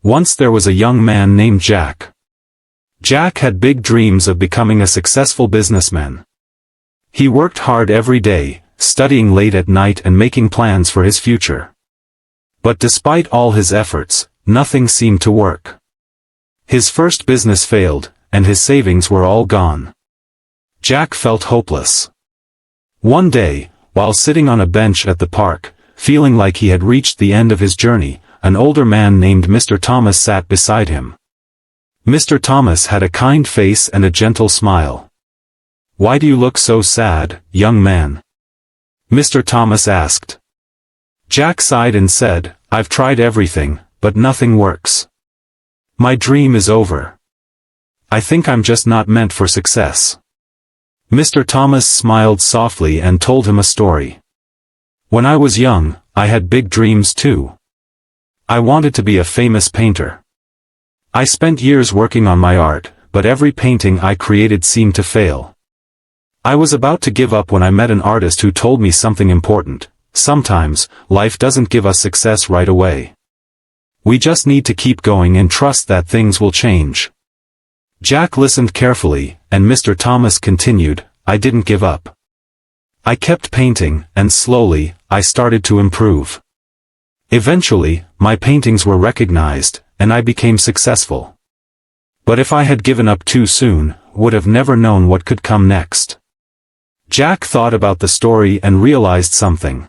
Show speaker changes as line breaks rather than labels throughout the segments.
Once there was a young man named Jack. Jack had big dreams of becoming a successful businessman. He worked hard every day, studying late at night and making plans for his future. But despite all his efforts, nothing seemed to work. His first business failed, and his savings were all gone. Jack felt hopeless. One day, while sitting on a bench at the park, feeling like he had reached the end of his journey, an older man named Mr. Thomas sat beside him. Mr. Thomas had a kind face and a gentle smile. "Why do you look so sad, young man?" Mr. Thomas asked. Jack sighed and said, "I've tried everything, but nothing works. My dream is over. I think I'm just not meant for success." Mr. Thomas smiled softly and told him a story. "When I was young, I had big dreams too. I wanted to be a famous painter. I spent years working on my art, but every painting I created seemed to fail. I was about to give up when I met an artist who told me something important. Sometimes, life doesn't give us success right away. We just need to keep going and trust that things will change." Jack listened carefully, and Mr. Thomas continued, "I didn't give up. I kept painting, and slowly, I started to improve. Eventually, my paintings were recognized, and I became successful. But if I had given up too soon, would have never known what could come next." Jack thought about the story and realized something.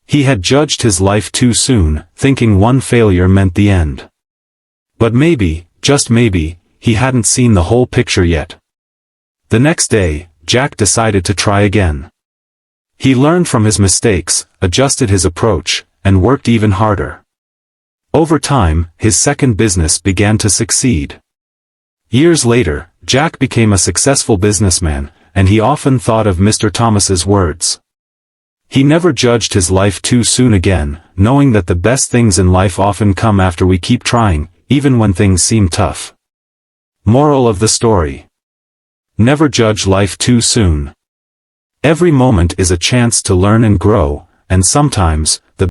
He had judged his life too soon, thinking one failure meant the end. But maybe, just maybe, he hadn't seen the whole picture yet. The next day, Jack decided to try again. He learned from his mistakes, adjusted his approach, and worked even harder. Over time, his second business began to succeed. Years later, Jack became a successful businessman, and he often thought of Mr. Thomas's words. He never judged his life too soon again, knowing that the best things in life often come after we keep trying, even when things seem tough. Moral of the story: never judge life too soon. Every moment is a chance to learn and grow, and sometimes, the